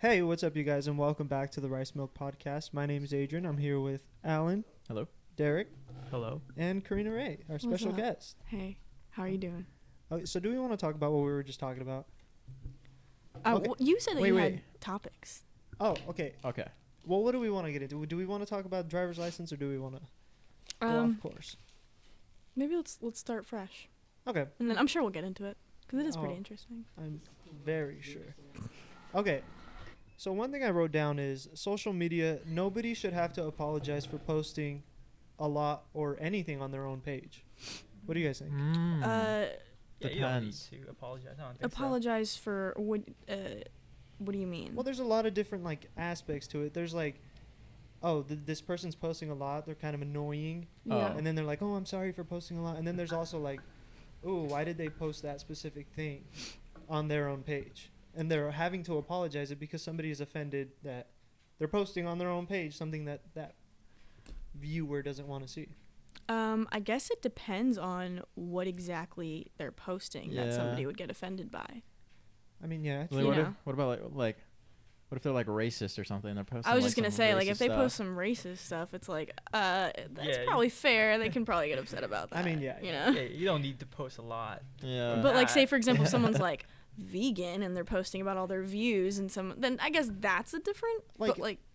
Hey, what's up, you guys, and welcome back to the Ricemilk podcast. My name is Adrian. I'm here with Alan. Hello. Derek. Hello. And Karina Ray, our special guest. Hey, how are you doing? Okay, so do we want to talk about what we were just talking about? Okay. Well, you said that you had topics. Oh, okay. Okay. Well, what do we want to get into? Do we want to talk about driver's license, or do we want to go off course? Maybe let's start fresh, Okay. and then I'm sure we'll get into it because it is pretty interesting. I'm very sure. Okay. So one thing I wrote down is social media. Nobody should have to apologize for posting a lot or anything on their own page. What do you guys think? Yeah, you don't need Depends. to apologize. I don't think Apologize for what? What do you mean? Well, there's a lot of different aspects to it. There's this person's posting a lot. They're kind of annoying. Yeah. And then they're like, oh, I'm sorry for posting a lot. And then there's also oh, why did they post that specific thing on their own page? And they're having to apologize it because somebody is offended that they're posting on their own page something that viewer doesn't want to see. I guess it depends on what exactly they're posting that somebody would get offended by. I mean, yeah. Like, what about what if they're racist or something? They're posting. I was just gonna say, if they stuff. post some racist stuff, it's that's probably fair. They can probably get upset about that. I mean, yeah. Yeah, you don't need to post a lot. Yeah. But say for example, someone's vegan and they're posting about all their views and then I guess that's a different.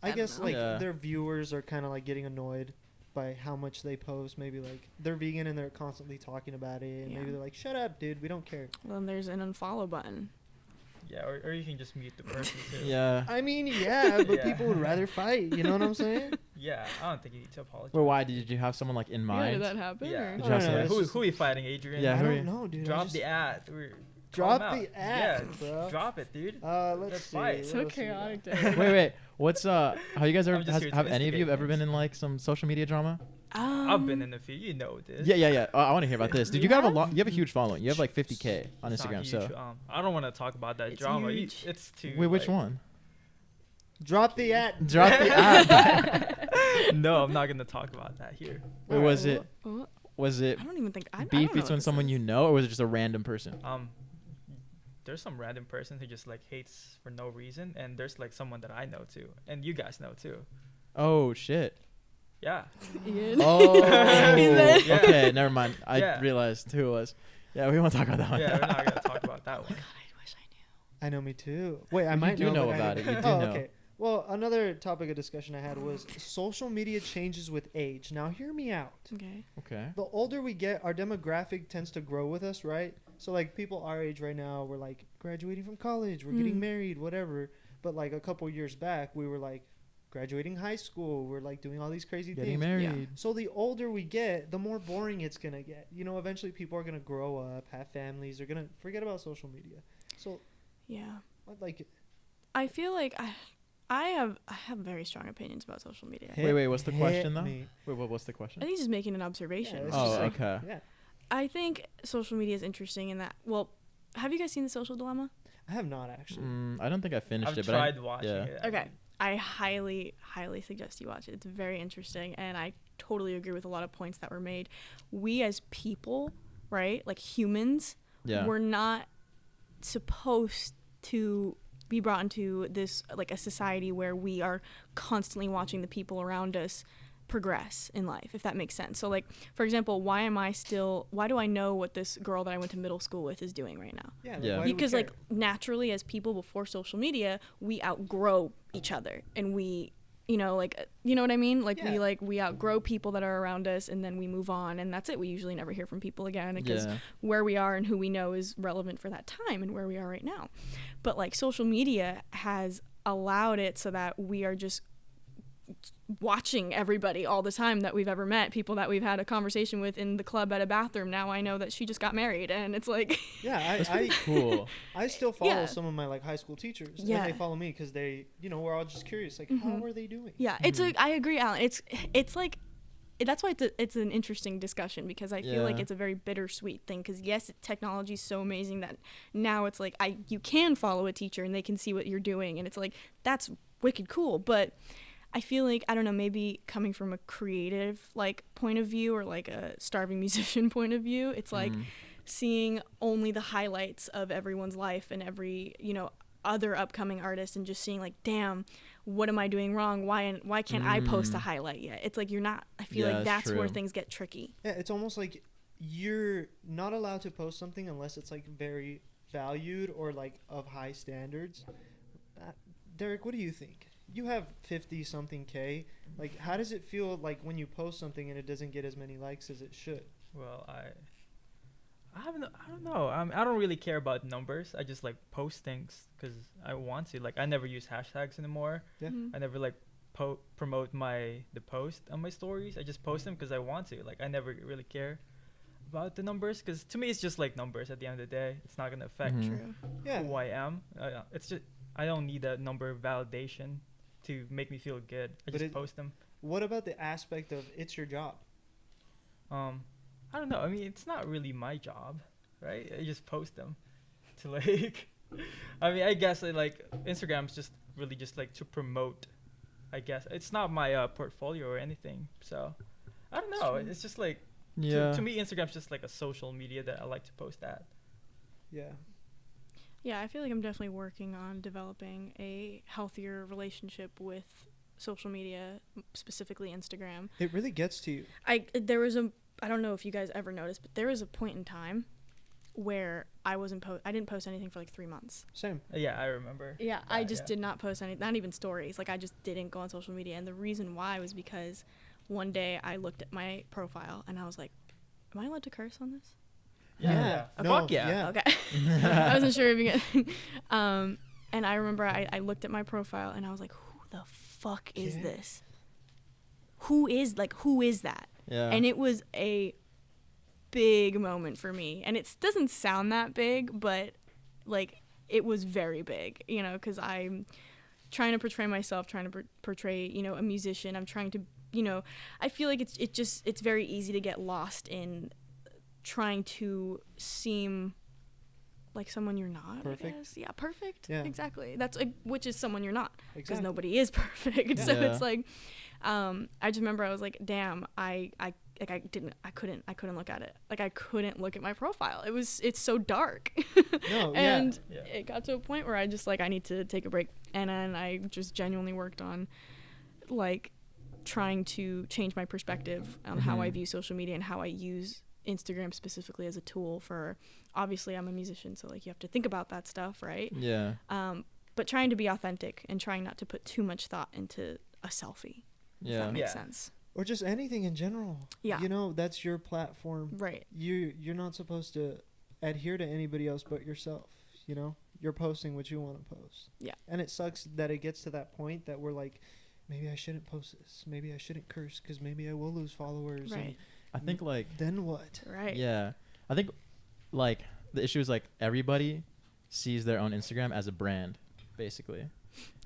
I guess their viewers are kind of getting annoyed by how much they post. Maybe they're vegan and they're constantly talking about it, and maybe they're like, "Shut up, dude, we don't care." Well, then there's an unfollow button. Yeah, or you can just mute the person too. Yeah. I mean, yeah, but people would rather fight. You know what I'm saying? Yeah, I don't think you need to apologize. Well, why did you have someone in mind? Yeah, did that happen? Yeah. Did you have someone? Who are you fighting, Adrian? Yeah, I don't know, dude. Drop the ad. Drop the ad, yeah, bro. Drop it, dude. Let's see. fight. So chaotic. Wait. What's have you guys ever I'm just here to have any of you instigate ever been in some social media drama? I've been in the feed. You know this. Yeah. I want to hear about this. Did you have you have a huge following? You have 50K on It's not Instagram. huge. So I don't want to talk about that It's drama. huge. It's too. wait, which one? Drop the ad. Drop the ad. No, I'm not gonna talk about that here. Wait, was it I don't even think beef between someone you know, or was it just a random person? There's some random person who just hates for no reason, and there's someone that I know too, and you guys know too. Oh shit. Yeah. Oh. Yeah. Okay, never mind. I Yeah. realized who it was. Yeah, we won't talk about that one. Yeah, we're not gonna talk about that one. God, I wish I knew. I know, me too. Wait, I might do know but about it. You do oh, know. okay. Well, another topic of discussion I had was social media changes with age. Now, hear me out. Okay. Okay. The older we get, our demographic tends to grow with us, right? So, people our age right now, we're graduating from college, we're getting married, whatever. But a couple years back, we were graduating high school, we're doing all these crazy Getting things. married. Yeah. So the older we get, the more boring it's gonna get. Eventually people are gonna grow up, have families. They're gonna forget about social media. So, Yeah. I I feel like I have very strong opinions about social media. Wait, what's the question though? me. Wait, what's the question? I think he's just making an observation. Yeah, it's Oh, just okay. Yeah, I think social media is interesting in that. Well, have you guys seen The Social Dilemma? I have not actually. I don't think I finished I've it, but tried watching it. Okay. I highly suggest you watch it. It's very interesting, and I totally agree with a lot of points that were made. We as people, right, humans, we're not supposed to be brought into this a society where we are constantly watching the people around us progress in life, if that makes sense. So for example, why do I know what this girl that I went to middle school with is doing right now? Yeah. Why Because naturally as people before social media, we outgrow each other, and we you know what I mean? We outgrow people that are around us, and then we move on, and that's it. We usually never hear from people again because where we are and who we know is relevant for that time and where we are right now. But social media has allowed it so that we are just watching everybody all the time that we've ever met, people that we've had a conversation with in the club at a bathroom. Now I know that she just got married, and it's yeah, that's pretty cool. I still follow some of my high school teachers, Yeah. and they follow me because they, we're all just curious, how are they doing? Yeah, I agree, Alan. It's that's why it's an interesting discussion, because I feel like it's a very bittersweet thing, because yes, technology is so amazing that now it's you can follow a teacher and they can see what you're doing, and it's that's wicked cool. But I feel I don't know, maybe coming from a creative point of view, or a starving musician point of view, it's seeing only the highlights of everyone's life and every other upcoming artists and just seeing like, damn, what am I doing wrong? Why can't I post a highlight yet? It's like you're not. I feel Yeah, like that's that's where true. things get tricky. Yeah, it's almost like you're not allowed to post something unless it's like very valued or like of high standards. Derek, what do you think? You have 50 something K. Like, how does it feel like when you post something and it doesn't get as many likes as it should? Well, I don't know. I don't really care about numbers. I just like post things because I want to. Like, I never use hashtags anymore. Yeah. Mhm. I never like promote the post on my stories. I just post them because I want to. Like, I never really care about the numbers because to me it's just like numbers at the end of the day. It's not gonna affect Mhm. True. Yeah. who I am. It's just I don't need a number validation to make me feel good. I But just post them. What about the aspect of it's your job? I don't know. I mean, it's not really my job, right? I just post them to like. I mean, I guess like Instagram's just really just like to promote. I guess it's not my portfolio or anything. So I don't know. True. It's just like Yeah. to me, Instagram's just like a social media that I like to post at. Yeah. Yeah, I feel like I'm definitely working on developing a healthier relationship with social media, specifically Instagram. It really gets to you. I don't know if you guys ever noticed, but there was a point in time where I didn't post anything for like 3 months. Same. Yeah, I remember. Yeah, I that, just yeah. did not post any, not even stories. Like I just didn't go on social media, and the reason why was because one day I looked at my profile and I was like, "Am I allowed to curse on this?" Yeah. No, Fuck yeah. yeah. Okay. I wasn't sure if you get. And I remember I looked at my profile and I was like, "Who the fuck is Yeah. this? Who is that?" Yeah. And it was a big moment for me. And it doesn't sound that big, but like it was very big, you know, because I'm trying to portray myself, trying to portray, you know, a musician. I'm trying to, you know, I feel like it's very easy to get lost in trying to seem like someone you're not. Perfect. I guess. Yeah, perfect. Yeah. Exactly. That's which is someone you're not, because Exactly. nobody is perfect. Yeah. So Yeah. it's like, I just remember I was like, damn, I couldn't look at it. Like I couldn't look at my profile. It's so dark. No, And Yeah. it got to a point where I just like, I need to take a break. And then I just genuinely worked on like trying to change my perspective on how I view social media and how I use Instagram specifically as a tool for, obviously I'm a musician, so like you have to think about that stuff, right? Yeah. But trying to be authentic and trying not to put too much thought into a selfie. If Yeah. that makes Yeah. sense. Or just anything in general. Yeah. You know, that's your platform. Right. You're not supposed to adhere to anybody else but yourself. You know, you're posting what you want to post. Yeah. And it sucks that it gets to that point that we're like, maybe I shouldn't post this. Maybe I shouldn't curse because maybe I will lose followers. Right. I think like Then what? Right. yeah. I think like the issue is like everybody sees their own Instagram as a brand, basically.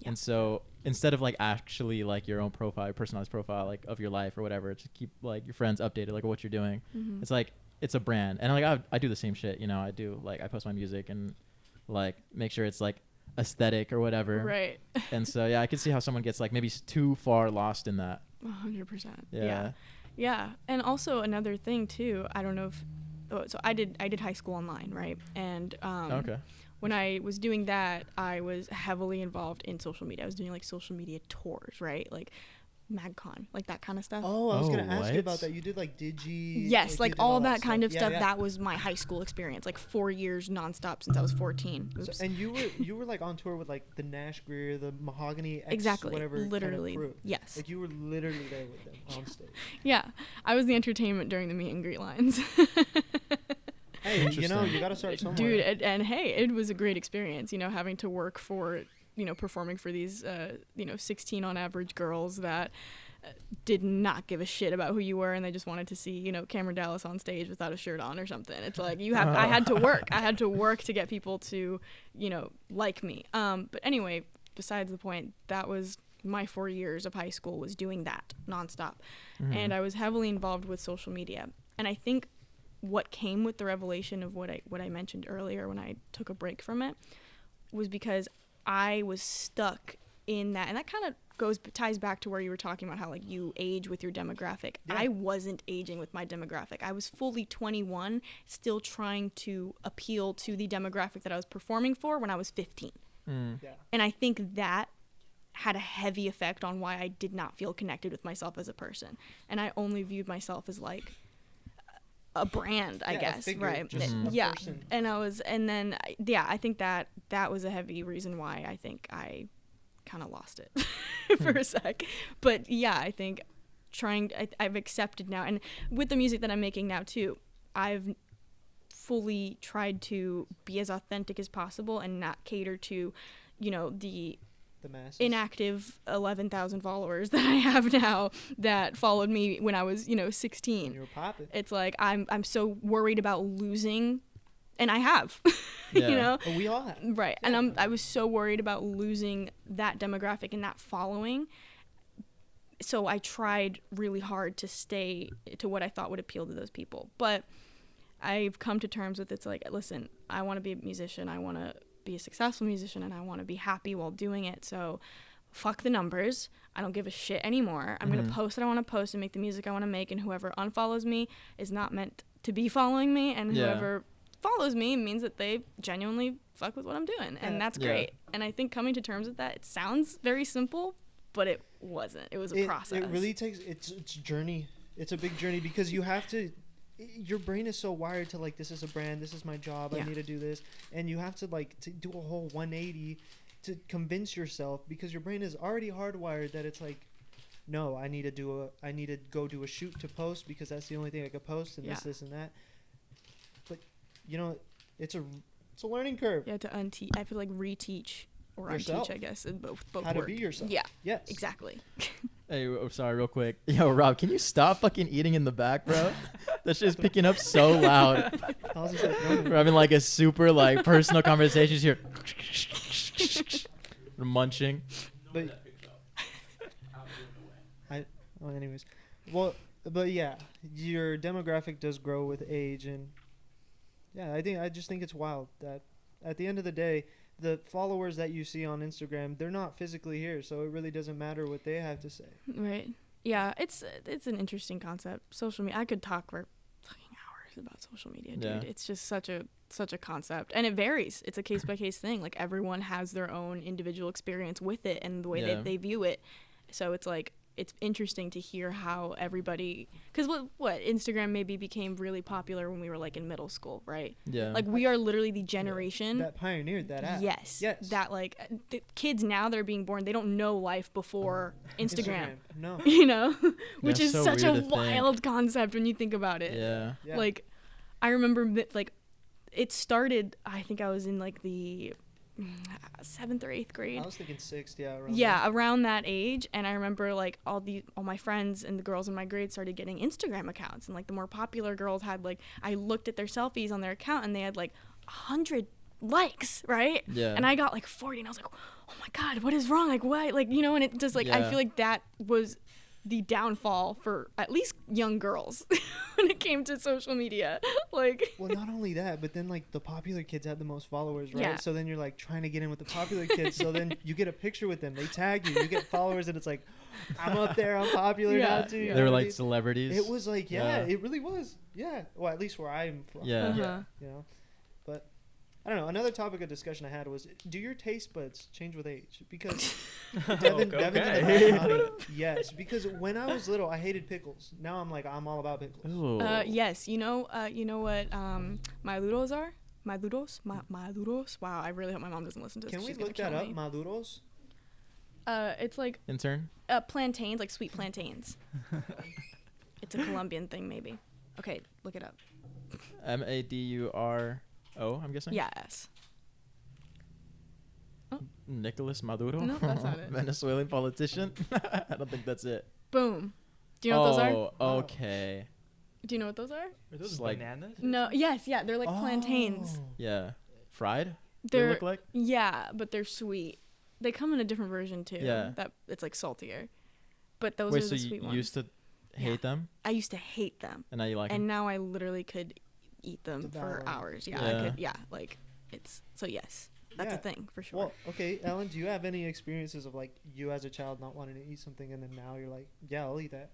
Yeah. And so instead of like actually like your own profile, personalized profile like of your life or whatever, to keep like your friends updated like what you're doing. Mm-hmm. It's like it's a brand. And like I do the same shit, you know. I do like I post my music and like make sure it's like aesthetic or whatever. Right. And so yeah, I could see how someone gets like maybe too far lost in that. 100%. Yeah. Yeah. And also another thing too, I don't know if so I did high school online, right? And Okay. when I was doing that, I was heavily involved in social media. I was doing like social media tours, right? Like MagCon, like that kind of stuff. Oh, I was Oh, going to ask you about what? that. You did like Digi. Yes, like you did all that kind of Yeah, stuff. yeah. That was my high school experience, like 4 years nonstop since I was 14. Oops. So, and you were like on tour with like the Nash Greer, the Mahogany X, Exactly. whatever Literally. kind of crew. Yes. Like you were literally there with them on stage. Yeah. I was the entertainment during the meet and greet lines. Hey, you know, Interesting. you got to start somewhere. Dude, and hey, it was a great experience, you know, having to work for, you know, performing for these, 16 on average girls that did not give a shit about who you were, and they just wanted to see, you know, Cameron Dallas on stage without a shirt on or something. It's like I had to work. I had to work to get people to, you know, like me. But anyway, besides the point, that was my 4 years of high school was doing that nonstop. And I was heavily involved with social media. And I think what came with the revelation of what I mentioned earlier when I took a break from it was because I was stuck in that, and that kind of ties back to where you were talking about how like you age with your demographic. Yeah. I wasn't aging with my demographic. I was fully 21, still trying to appeal to the demographic that I was performing for when I was 15. Yeah. And I think that had a heavy effect on why I did not feel connected with myself as a person. And I only viewed myself as like a brand, I Yeah, a guess, figure, right? just Mhm. a Yeah. person. And then I think that was a heavy reason why I think I kind of lost it for a sec. But yeah, I think I've accepted now, and with the music that I'm making now too, I've fully tried to be as authentic as possible and not cater to, the The masses. inactive 11,000 followers that I have now that followed me when I was, When 16. you were popping. It's like I'm so worried about losing, and I have, Yeah. But we all have. right. Yeah. And I was so worried about losing that demographic and that following. So I tried really hard to stay to what I thought would appeal to those people. But I've come to terms with it's like, listen, I want to be a musician. I want to be a successful musician, and I want to be happy while doing it. So fuck the numbers. I don't give a shit anymore. I'm going to post what I want to post and make the music I want to make. And whoever unfollows me is not meant to be following me. And Yeah. whoever follows me means that they genuinely fuck with what I'm doing. Yeah. And that's Yeah. great. And I think coming to terms with that, it sounds very simple, but it wasn't. It was a process. It really takes it's a journey. It's a big journey because you have to. Your brain is so wired to like, this is a brand, this is my job, I Yeah. need to do this, and you have to like to do a whole 180 to convince yourself, because your brain is already hardwired that it's like, no, I need to go do a shoot to post because that's the only thing I could post, and Yeah. this and that. But it's a learning curve. You have to I feel like reteach or Yourself. unteach, I guess. Both How to work. be yourself. Yeah, Yes. exactly. Hey, sorry, real quick. Yo, Rob, can you stop fucking eating in the back, bro? That shit's picking up so loud. How's this like We're having like a super like personal conversations here. Munching. But well, anyways, but yeah, your demographic does grow with age, and yeah, I just think it's wild that at the end of the day, the followers that you see on Instagram, they're not physically here, so it really doesn't matter what they have to say. Right. Yeah, it's an interesting concept. Social media. I could talk for fucking hours about social media, dude. Yeah. It's just such a concept, and it varies. It's a case by case thing. Like everyone has their own individual experience with it and the way Yeah. they view it. So it's like it's interesting to hear how everybody, because what Instagram maybe became really popular when we were like in middle school, right? Yeah. Like we are literally the generation That pioneered that app. Yes. Yes. That like the kids now that are being born, they don't know life before Instagram. No. Which is so such a weird to think. wild concept when you think about it. Yeah. Yeah. Like, I remember that, like, it started. I think I was in like the 7th or 8th grade. I was thinking 6th, yeah. Around Yeah, there. around that age. And I remember like all my friends and the girls in my grade started getting Instagram accounts, and like the more popular girls had like, I looked at their selfies on their account and they had like 100 likes, right? Yeah. And I got like 40, and I was like, oh my god, what is wrong? Like why? Like, and it just like I Yeah. feel like that was the downfall for at least young girls when it came to social media. Like, Well, not only that, but then like the popular kids had the most followers, right? Yeah. So then you're like trying to get in with the popular kids. So then you get a picture with them, they tag you, you get followers, and it's like, I'm up there, I'm popular now Yeah. too. you They know were what I like mean? celebrities. It was like, yeah, Yeah. it really was. Yeah. Well, at least where I'm from. Yeah. Uh-huh. You know, but I don't know. Another topic of discussion I had was, do your taste buds change with age? Because Devin's in the Okay. back nodding. Yes, because when I was little, I hated pickles. Now I'm like, I'm all about pickles. Ooh. yes, you know what maduros are? Maduros? Maduros? Wow, I really hope my mom doesn't listen to this. Can 'cause we she's gonna look that kill up? me. Maduros? It's like Intern. plantains, like sweet plantains. It's a Colombian thing, maybe. Okay, look it up. Maduro. I'm guessing. Yeah, S. Nicolas Maduro. No, that's not it. Venezuelan politician. I don't think that's it. Boom. Do you know what those are? Oh, okay. Do you know what those are? Are those It's like- bananas? No. Yes. Yeah. They're like plantains. Oh. Yeah. Fried. They're They look like. yeah, but they're sweet. They come in a different version too. Yeah. That it's like saltier. But those Wait, are so the you sweet ones. used to hate Yeah. them, I used to hate them, and now you like and them. now I literally could eat them Devour for 'em. hours. Yeah, Yeah. I could. Yeah, like it's so yes, that's Yeah. a thing for sure. Well, okay, Ellen, do you have any experiences of like you as a child not wanting to eat something and then now you're like, yeah, I'll eat that?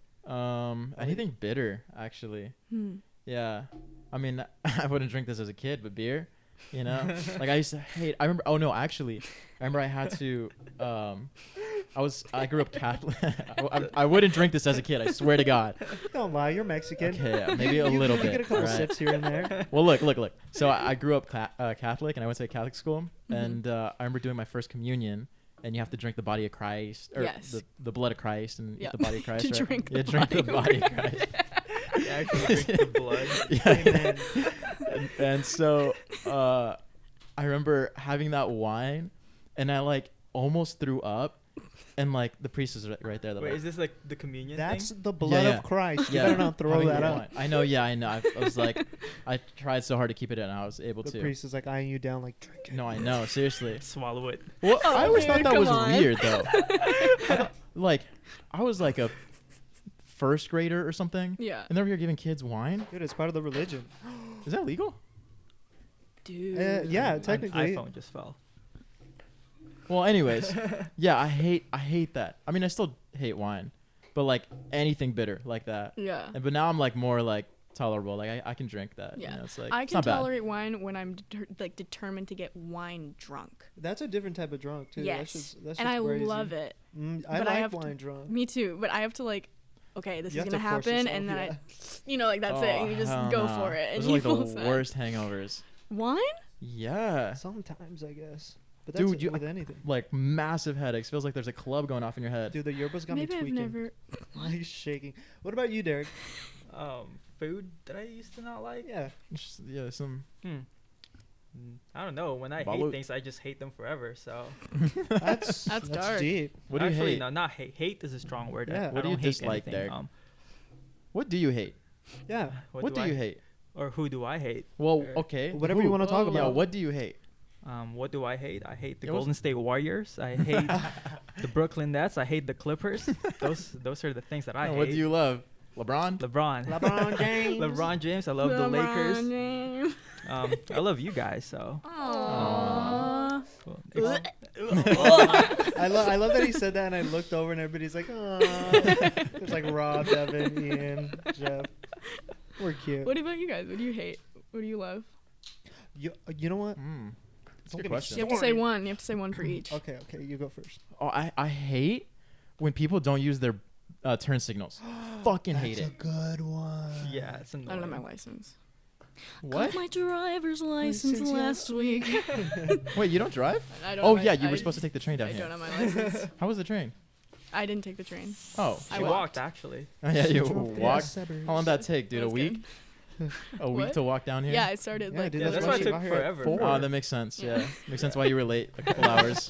Anything bitter, actually. Hmm. Yeah. I mean, I wouldn't drink this as a kid, but beer. You know, like I used to hate. I remember. Oh no, actually, I remember I had to. I grew up Catholic. I wouldn't drink this as a kid. I swear to God. Don't lie, you're Mexican. Okay, yeah, maybe a little you bit. get a couple alright? sips here and there. Well, look. So I grew up Catholic, and I went to a Catholic school, Mhm. and I remember doing my first communion, and you have to drink the body of Christ, or Yes. the blood of Christ, and Yeah. eat the body of Christ. To right? drink yeah, the drink the body body of of Christ. You actually drink the blood. Amen. And so I remember having that wine, and I like almost threw up, and like the priest was right there. Wait, is this like the communion That's thing? the blood yeah. of Christ. You Yeah. better not throw Having that the up. wine. I know. Yeah, I know. I was like, I tried so hard to keep it in, and I was able The to. priest is like eyeing you down, like drink it. No, I know. Seriously. Swallow it. Well, Oh, I always dude, thought that come was on. weird though. Like, I was like a first grader or something, Yeah. and they're here giving kids wine. Dude, it's part of the religion. Is that legal? Dude. Yeah, An technically. iPhone just fell. Well, anyways, yeah, I hate that. I mean, I still hate wine, but like anything bitter like that. Yeah. But now I'm like more like tolerable. Like I can drink that. Yeah. You know, it's like I it's can not bad. tolerate wine when I'm determined to get wine drunk. That's a different type of drunk too. Yes. That's And I love it. I but I like have to- wine drunk. Me too. But I have to like, okay, this You is have gonna to force happen, yourself, and then yeah. you know, like that's it. And you just hell go nah. for it, and Those you are feel like the sad. worst hangovers. Wine? Yeah. Sometimes I guess. But that's Dude, you- with anything. Like massive headaches. Feels like there's a club going off in your head. Dude, the yerbas got Maybe me I've tweaking. never. He's shaking. What about you, Derek? Food that I used to not like. Yeah. Just, yeah, some. I don't know. When I Balut. hate things, I just hate them forever. So That's That's dark. deep. What do you actually, hate? no, not hate. Hate is a strong word. Yeah. I What do don't you hate dislike, anything. Derek? What do you hate? Yeah. What do you hate? Or who do I hate? Well, Or- okay. Whatever you want to talk Oh. Yeah, about. what do you hate? What do I hate? I hate the Yeah, what's- Golden State Warriors. I hate the Brooklyn Nets. I hate the Clippers. Those are the things that I hate. What do you love? LeBron? LeBron. LeBron James. LeBron James. I love the Lakers. James. I love you guys. So. Aww. Cool. I love that he said that, and I looked over, and everybody's like, "Oh." There's like Rob, Devin, Ian, Jeff. We're cute. What about you guys? What do you hate? What do you love? You know what? That's a Don't good get me question. You have to say one. You have to say one for each. Okay, you go first. Oh, I hate when people don't use their turn signals. Fucking hate That's it. a good one. Yeah, it's annoying. I don't have my license. What? Got my driver's license License, yeah. last week. Wait, you don't drive? I don't Oh have yeah, my- you were I- supposed to take the train down I here. don't have my license. How was the train? I didn't take the train. Oh, I She walked. walked actually. oh yeah, you Drove the walked. suburbs. How long did that take, dude? That's A week? good. A week What? to walk down here? Yeah, I started Yeah, like dude, Yeah, that's that's why why it she took got here at forever. 4. Oh, that makes sense. Yeah. Yeah, makes sense why you were late a couple hours.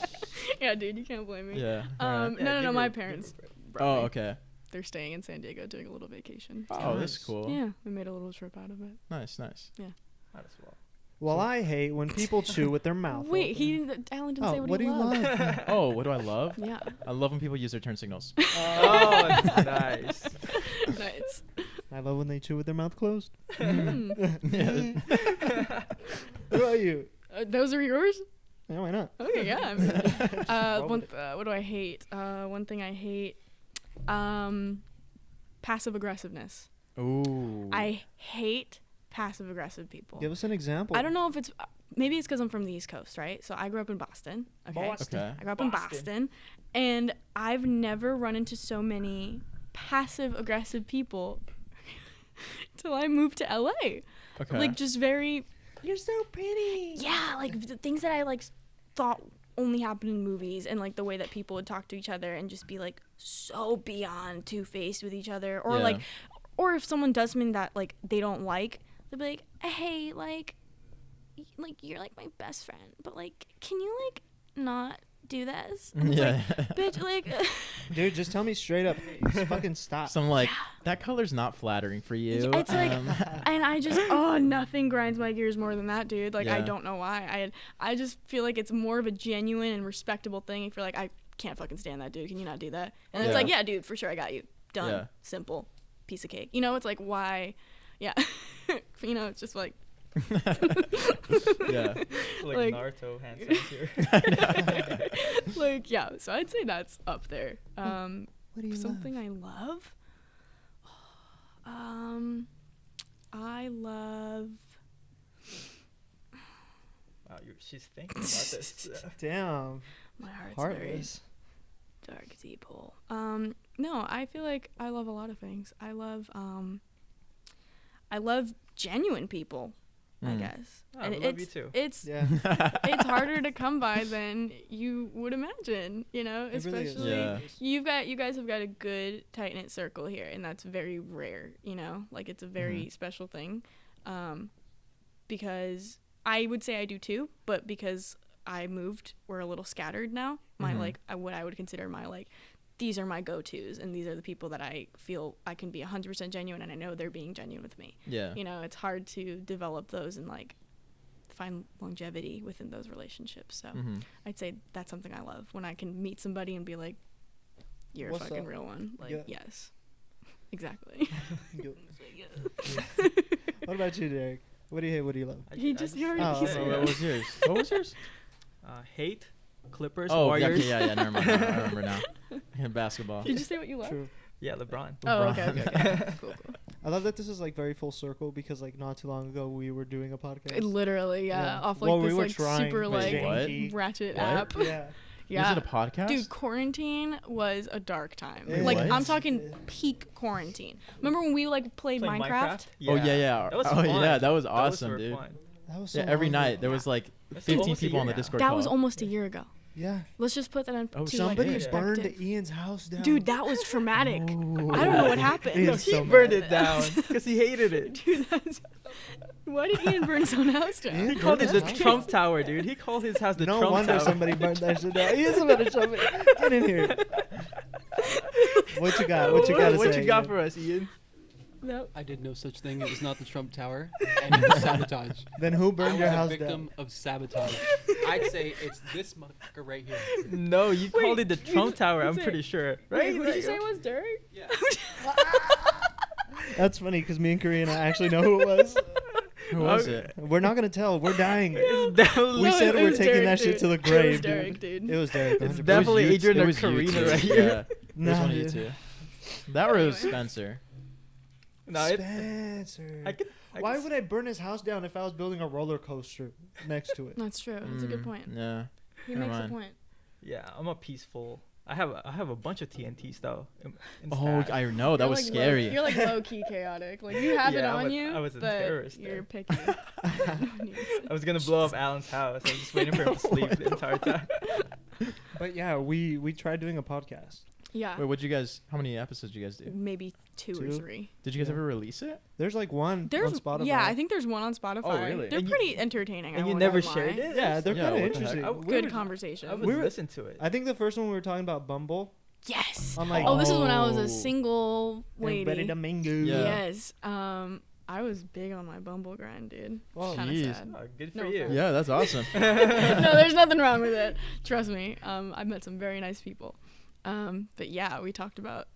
yeah, dude, you can't blame me. Yeah. Yeah, No, give no, her- my give parents. her- brought Oh, me. okay. They're staying in San Diego doing a little vacation. Oh, that's Nice. cool. Yeah, we made a little trip out of it. Nice, nice. Might as well. Well, I hate when people chew with their mouth. Wait, open. he didn't. Alan didn't Oh, say what, what he do you loved. love? Oh, what do I love? Yeah, I love when people use their turn signals. Oh, nice. nice. I love when they chew with their mouth closed. Yeah. What about you? Those are yours? Yeah, why not? Okay, yeah. I mean, Roll one, with what do I hate? One thing I hate, passive aggressiveness. Ooh. I hate passive aggressive people. Give us an example. I don't know if it's maybe it's because I'm from the East Coast, right? So I grew up in Boston. Okay. Okay. I grew up in Boston, and I've never run into so many passive aggressive people till I moved to LA. Okay. Like just very You're so pretty. yeah, like the things that I like thought only happened in movies, and like the way that people would talk to each other and just be like so beyond two-faced with each other, or Yeah. like, or if someone does something that like they don't like, they'll be like, hey, like you're like my best friend, but like can you like not do this? And it's yeah. like, bitch, like Dude, just tell me straight up. Just fucking stop. So I'm like, that color's not flattering for you. It's like, and I just, nothing grinds my gears more than that, dude. Like, I Yeah. don't know why. I just feel like it's more of a genuine and respectable thing if you're like, I can't fucking stand that, dude. Can you not do that? And it's Yeah. like, yeah, dude, for sure, I got you. Done. Yeah. Simple. Piece of cake. You know, it's like, why? Yeah. You know, it's just like, yeah. Like, Like- Naruto hand signs here. like, yeah. So I'd say that's up there. What do you Something love? I love. I love. Wow, she's thinking about this. Damn. My heart's Heartless. very dark, deep hole. No, I feel like I love a lot of things. I love genuine people, I guess. I love you too. It's Yeah. it's harder to come by than you would imagine, you know, It really is. especially you guys have got a good tight knit circle here, and that's very rare, you know, like it's a very special thing. Because I would say I do too, but because I moved, we're a little scattered now. My what I would consider my these are my go-tos, and these are the people that I feel I can be 100% genuine, and I know they're being genuine with me. Yeah. You know, it's hard to develop those and find longevity within those relationships. So I'd say that's something I love, when I can meet somebody and be like, you're What's a fucking up? real one. Like, Yeah. yes. Exactly. What about you, Derek? What do you hate? What do you love? He already Oh, he okay. said What it. was yours? What was yours? Hate, Clippers, Oh, yeah, Warriors. okay, yeah, never mind. I remember now. In basketball. Did you say what you love? True. Yeah, LeBron. Oh, okay. Cool. I love that this is very full circle, because not too long ago we were doing a podcast. Literally, yeah. Yeah. Off Well, we this were trying, super but janky. ratchet What? app. Yeah. Yeah. Is it a podcast? Dude, quarantine was a dark time. It was? I'm talking peak quarantine. Remember when we played Playing Minecraft? Oh yeah. That was oh fun. yeah, that was That awesome, super dude. fun. That was so Yeah, every long ago. night there was That's 15 almost a people on the year now. Discord That call. was almost a year ago. Yeah. Let's just put that on Oh, to Somebody Yeah. burned perspective. Ian's house down. Dude, that was traumatic. Ooh. I don't know what happened. Ian's No, he so burned mad. it down because he hated it. Dude, why did Ian burn his own house down? Ian He called it burned the his house Trump Tower, dude. He called his house the No Trump wonder Tower. somebody burned that shit down. Ian's about to shove it. Get in here. What you got? What you got to say? What you got Ian? for us, Ian? Nope. I did no such thing. It was not the Trump Tower, and it was sabotage. Then who I burned was your a house victim down? of sabotage. I'd say it's this motherfucker right here. No, you called it the Trump Tower. I'm say- pretty sure, Wait, right? who did you say it was, Derek? Yeah. That's funny, because me and Korean actually know who it was. Who was it? We're not gonna tell. We're dying. It's definitely, We said it we're was taking Derek, that shit dude. to the It grave, was Derek, dude. dude. It was Derek. It's 100%. definitely It was Adrian it or was you Karina two. right here. Yeah. It was Nah, one of you dude. two. That was Anyway. Spencer. No, Spencer. Why would I burn his house down if I was building a roller coaster next to it? That's true. That's a good point. Yeah. He Never makes a mind. point. Yeah, I'm a peaceful. I have a bunch of TNT stuff. Oh, I know. That You're was like scary. You're like low key chaotic. Like you have it Yeah, on you, I was a but terrorist you're there. picky. I was gonna blow up Alan's house. I was just waiting for him to sleep the entire time. But yeah, we tried doing a podcast. Yeah. Wait, how many episodes did you guys do? Maybe two or 2? three. Did you guys Yeah. ever release it? There's one There's on Spotify. yeah, I think there's one on Spotify. Oh, really? They're And you- pretty entertaining. I And you won't never lie. shared it? Yeah, they're Yeah, kind of what the heck? interesting. I- We Good were- conversation. I would We were- listen to it. I think the first one we were talking about Bumble. Yes. I'm like, Oh, this is when I was Oh. a single lady. Ready to mingle. Yeah. Yes. I was big on my Bumble grind, dude. Well, Kind of jeez. sad. Oh, good for No you. offense. Yeah, that's awesome. No, there's nothing wrong with it. Trust me. I've met some very nice people. But yeah, we talked about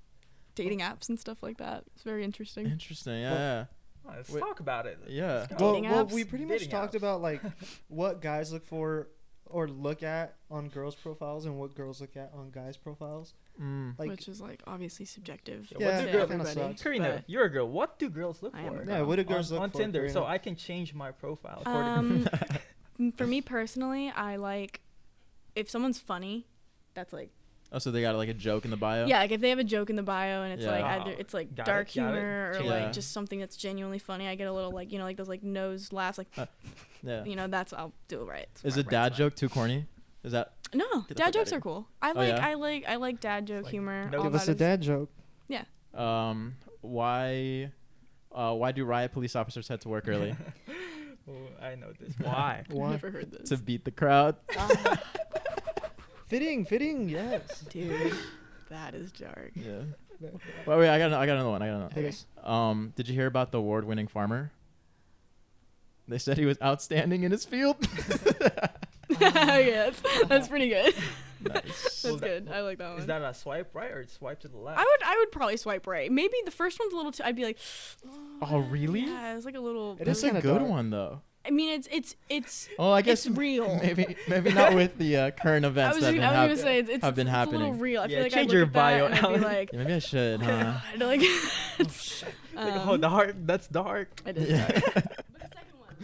dating apps and stuff like that. It's very interesting. Interesting. Yeah. Oh, let's Wait. talk about it. Yeah. Let's go. Dating Well, apps? we pretty much Dating talked apps. about what guys look for or look at on girls' profiles and what girls look at on guys' profiles. Mm. Like, which is obviously subjective. Yeah, what yeah, do it girls- kinda everybody. sucks. Karina, but- you're a girl. What do girls look I am for? a Yeah, what do girls look on for, Tinder? So Karina? I can change my profile accordingly. For me personally, I like if someone's funny. That's Oh, so they got a joke in the bio? yeah, like if they have a joke in the bio and it's Yeah. either it's Got it, dark got it. humor or Yeah. just something that's genuinely funny. I get a little those nose laughs Yeah. that's I'll do it right. It's Is my a dad brand's fine. joke too corny? Is that? No, Get the dad fuck jokes outta are cool. I Oh, yeah? I like dad joke Like, humor. no- all Give us that a is- dad joke. Why do riot police officers head to work early? Oh, I know this. Why? Why? Never heard this. To beat the crowd. Fitting, yes. Dude, that is dark. Yeah. Wait, I got another one. Hit us. Did you hear about the award-winning farmer? They said he was outstanding in his field. Yeah, that's pretty good. Nice. That's good. I like that one. Is that a swipe right or swipe to the left? I would probably swipe right. Maybe the first one's a little too. I'd be like, Oh, really? yeah, it's like a little. It That's is a kinda good dark. one though. I mean, it's Oh, I guess it's real. maybe not with the current I events was, that gonna, have I was gonna say it's have been it's a little happening. real. I Yeah, feel like change I'd your look at that bio, and I'd be Alan. like, Yeah, maybe I should, huh? I'd like. Oh, the heart. That's dark. It is Yeah. dark. But the second one.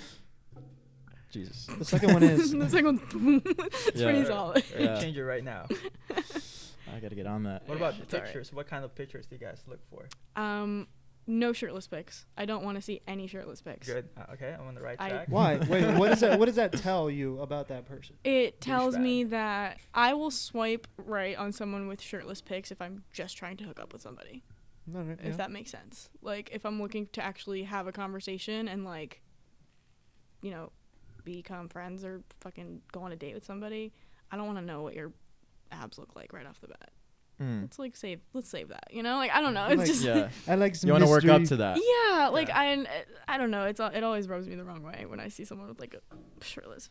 Jesus. The second one is The second one, it's Yeah. pretty solid. Yeah. Change it right now. I gotta get on that. What about It's the alright. pictures? What kind of pictures do you guys look for? No shirtless pics. I don't want to see any shirtless pics. Good. Okay, I'm on the right I- track. why? Wait, what is that? What does that tell you about that person? It tells Douchebag. me that I will swipe right on someone with shirtless pics if I'm just trying to hook up with somebody. No, no, If that makes sense. Like if I'm looking to actually have a conversation and like, you know, become friends or fucking go on a date with somebody, I don't want to know what your abs look like right off the bat. Mm. Let's save that. You know, like I don't know. It's Like- just Yeah. I like some You want to work up mystery. to that. yeah, like Yeah. I don't know. It always rubs me the wrong way when I see someone with like a shirtless.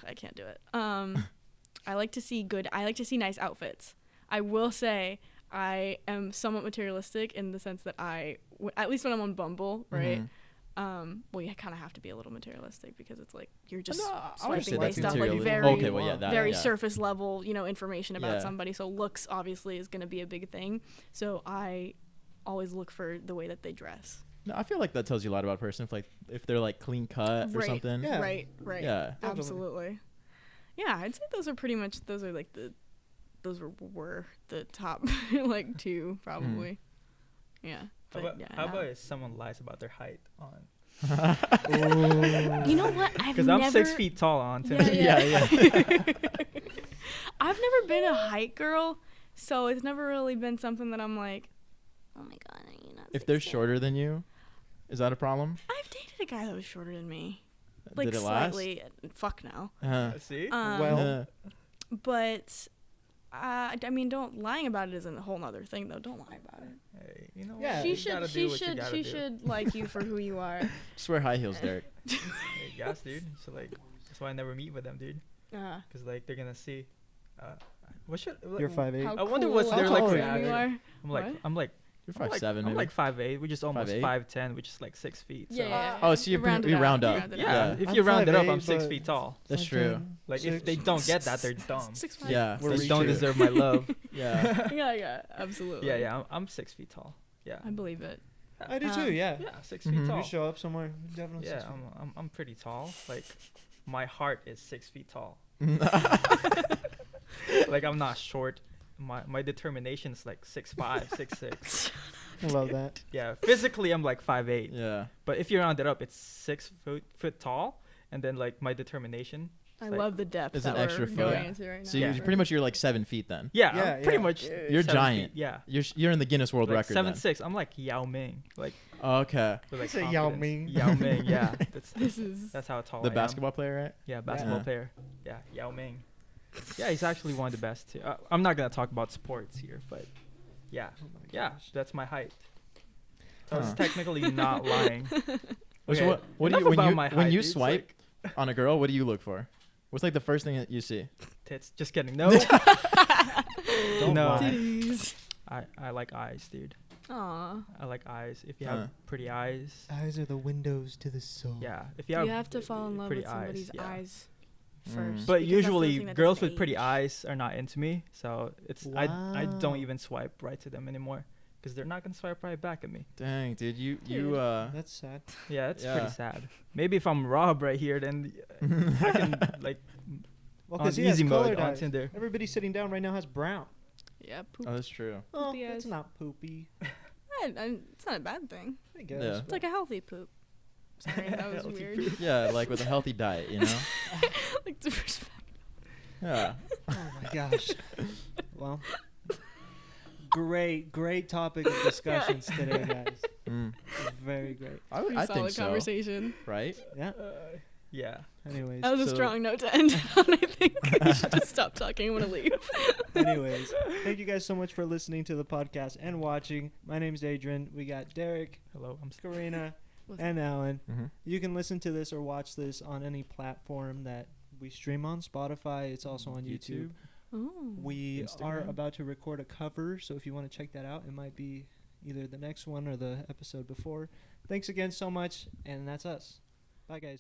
I can't do it. I like to see nice outfits. I will say I am somewhat materialistic in the sense that at least when I'm on Bumble, right? Mhm. Well, you kind of have to be a little materialistic because it's like you're just No, I would swiping say based that's off like materialistic. very, Okay, well, yeah, that, very yeah. surface level, information about Yeah. somebody. So looks obviously is going to be a big thing. So I always look for the way that they dress. No, I feel like that tells you a lot about a person if they're like clean cut or Right. something. Yeah. Right. Yeah. Definitely. Absolutely. Yeah, I'd say those are like those were the top like two probably. Yeah. How But about, yeah, how about if someone lies about their height on? you know what? Because I'm 6 feet tall on Yeah, Tinder. yeah. I've never been a height girl, so it's never really been something that I'm like, oh my god, are you not If they're 6'10"? shorter than you, is that a problem? I've dated a guy that was shorter than me, like Did it last? slightly. Fuck no. See? Well, But I mean, don't lying about it isn't a whole nother thing though. Don't lie about it. Hey, you know Yeah. what? She You should. gotta do She what you should. gotta She do. should like you for who you are. Just wear high heels, Derek. Hey, yes, dude. So like, that's why I never meet with them, dude. Because like they're gonna see. What should? you're 5'8". How I wonder cool what's and their, like, handsome reaction. you are. I'm like, What? I'm like, You're I'm like, 5'7", I'm maybe. like 5'8", which is almost 5'8"? 5'10", which is like 6 feet. So. Yeah. Oh, so you round up. Round it Yeah, up. if I'm you round it up, 5'8", I'm 6 but- feet tall. That's true. Like if they don't get that, they're dumb. 6'5". Yeah. We're They don't reaching. deserve my love. Yeah. Yeah, absolutely. Yeah, I'm 6 feet tall. Yeah, I believe it. I do too. Yeah. yeah, 6 Mhm. feet You tall. You show up somewhere, definitely. Yeah, 6 feet. I'm pretty tall. Like my heart is 6 feet tall. Like I'm not short. My determination is like 6'5", 6'6". I love that. Yeah, physically I'm like 5'8", Yeah. but if you round it up, it's 6 foot tall, and then like my determination. I like- love the depth It's that an extra we're foot. going into right now. So Yeah. you're like 7 feet then. Yeah, Yeah, I'm pretty yeah. much. You're 7 giant. feet, yeah. You're in the Guinness World Like Record 7'6". I'm like Yao Ming. Like Okay. with, like Say Yao confidence. Ming. Yao Ming. Yeah, This is. that's how tall The I am. basketball player, right? Yeah, basketball Yeah. player. Yeah, Yao Ming. Yeah, he's actually one of the best too. I'm not gonna talk about sports here, but yeah, Oh my yeah, gosh. that's my height. So Huh. it's technically not lying. So Okay, what do enough you when about you my when height, you dude. It's swipe on a girl? What do you look for? What's like the first thing that you see? Tits. Just kidding. No. Don't No. lie. Titties. I like eyes, dude. Aw. I like eyes. If you Huh. have pretty eyes, Eyes are the windows to the soul. yeah. If you You have, have to fall in love pretty with somebody's yeah. eyes Mm. first. But because that's the usually thing that girls doesn't with pretty age. eyes are not into me, so it's I don't Wow. even swipe right to them anymore because they're not gonna swipe right back at me. Dang, dude, you Dude. That's sad. Yeah, it's Yeah. pretty sad. Maybe if I'm Rob right here, then I can like Well, on because he has easy mode colored on eyes. Tinder. Everybody sitting down right now has brown. Yeah, poop. Oh, that's true. Oh, Poopy it's eyes. not poopy. It's not a bad thing. I guess. Yeah. It's like a healthy poop. Sorry, that was Healthy weird. Yeah, like with a healthy diet, you know. Like the first. Yeah. Oh my gosh. Well, great topic of discussions today, guys. Mm. Very great. I Pretty think solid so. conversation. Right? Yeah. Yeah. Anyways. That was a So- strong note to end on. I think we should just stop talking. I want to leave. Anyways, thank you guys so much for listening to the podcast and watching. My name's Adrian. We got Derek, Hello. I'm Karina, and Alan. Mm-hmm. You can listen to this or watch this on any platform that we stream on. Spotify. It's also on YouTube. Oh. We are Instagram. about to record a cover, so if you want to check that out, it might be either the next one or the episode before. Thanks again so much, and that's us. Bye, guys.